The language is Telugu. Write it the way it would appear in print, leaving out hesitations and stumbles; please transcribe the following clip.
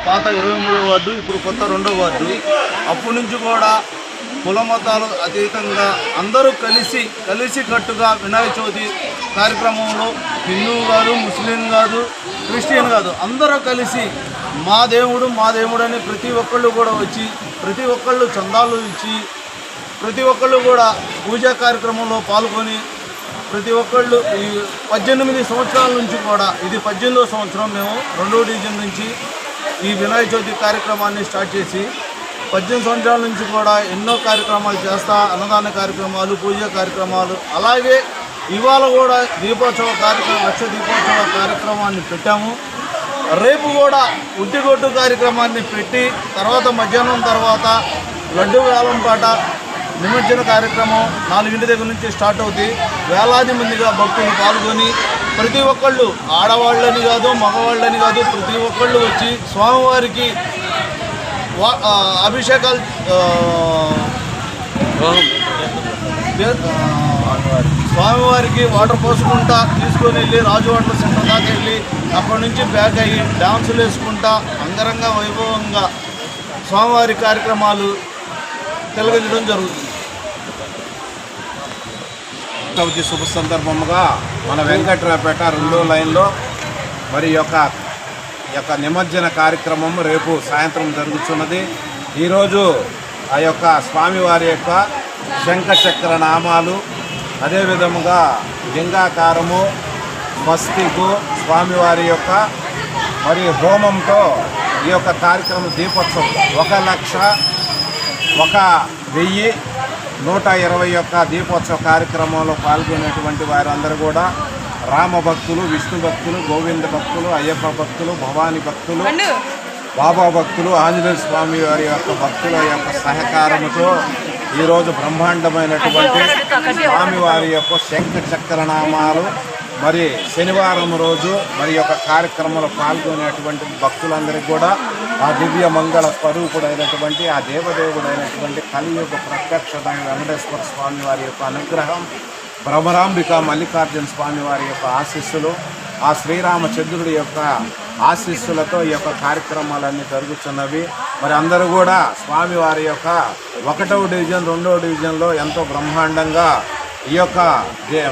పాత 23వ వార్డు, ఇప్పుడు కొత్త 2వ వార్డు. అప్పటి నుంచి కూడా కుల మతాలు అతీతంగా అందరూ కలిసికట్టుగా వినాయక చవితి కార్యక్రమంలో హిందువు కాదు, ముస్లిం కాదు, క్రిస్టియన్ కాదు, అందరూ కలిసి మా దేవుడు అని ప్రతి ఒక్కళ్ళు కూడా వచ్చి, ప్రతి ఒక్కళ్ళు చందాలు ఇచ్చి, ప్రతి ఒక్కళ్ళు కూడా పూజా కార్యక్రమంలో పాల్గొని, ప్రతి ఒక్కళ్ళు ఈ 18 సంవత్సరాల నుంచి కూడా, ఇది 18వ సంవత్సరం మేము 2వ డివిజన్ నుంచి ఈ వినాయక చవితి కార్యక్రమాన్ని స్టార్ట్ చేసి 18 సంవత్సరాల నుంచి కూడా ఎన్నో కార్యక్రమాలు చేస్తా, అన్నదాన కార్యక్రమాలు, పూజా కార్యక్రమాలు, అలాగే ఇవాళ కూడా లక్ష దీపోత్సవ కార్యక్రమాన్ని పెట్టాము. రేపు కూడా ఉట్టిగొట్టు కార్యక్రమాన్ని పెట్టి మధ్యాహ్నం తర్వాత లడ్డు వేలంపాట నిమజ్జన కార్యక్రమం 4 దగ్గర నుంచి స్టార్ట్ అవుతుంది. వేలాది మందిగా భక్తులు పాల్గొని ప్రతి ఒక్కళ్ళు, ఆడవాళ్ళని కాదు, మగవాళ్ళని కాదు, ప్రతి ఒక్కళ్ళు వచ్చి స్వామివారికి అభిషేకాలు స్వామివారికి వాటర్ పోసుకుంటా తీసుకొని వెళ్ళి రాజువాటల సెంటర్ దాకా వెళ్ళి అక్కడి నుంచి బ్యాక్ అయ్యి డాన్సులు వేసుకుంటా అంగరంగ వైభవంగా స్వామివారి కార్యక్రమాలు తిలకించడం జరుగుతుంది. చవితి శుభ సందర్భముగా మన వెంకట్రావుపేట 2వ లైన్లో మరి యొక్క నిమజ్జన కార్యక్రమం రేపు సాయంత్రం జరుగుతున్నది. ఈరోజు ఆ యొక్క స్వామివారి యొక్క శంఖచక్ర నామాలు, అదేవిధముగా లింగాకారము, స్వస్తికు, స్వామివారి యొక్క మరి హోమంతో ఈ యొక్క కార్యక్రమం దీపోత్సవం 1,01,120 యొక్క దీపోత్సవ కార్యక్రమంలో పాల్గొనేటువంటి వారందరూ కూడా రామ భక్తులు, విష్ణు భక్తులు, గోవింద భక్తులు, అయ్యప్ప భక్తులు, భవానీ భక్తులు, బాబా భక్తులు, ఆంజనేయ స్వామి వారి యొక్క భక్తుల యొక్క సహకారంతో ఈరోజు బ్రహ్మాండమైనటువంటి స్వామివారి యొక్క శంఖ చక్రనామాలు మరి శనివారం రోజు మరి యొక్క కార్యక్రమంలో పాల్గొనేటువంటి భక్తులందరికీ కూడా ఆ దివ్య మంగళ స్వరూపుడైనటువంటి ఆ దేవదేవుడైనటువంటి కలియుగ ప్రత్యక్ష వెంకటేశ్వర స్వామి వారి యొక్క అనుగ్రహం, భ్రమరాంబిక మల్లికార్జున స్వామి వారి యొక్క ఆశీస్సులు, ఆ శ్రీరామచంద్రుడి యొక్క ఆశీస్సులతో ఈ యొక్క కార్యక్రమాలన్నీ జరుగుతున్నవి. మరి అందరూ కూడా స్వామివారి యొక్క 1వ డివిజన్ 2వ డివిజన్లో ఎంతో బ్రహ్మాండంగా ఈ యొక్క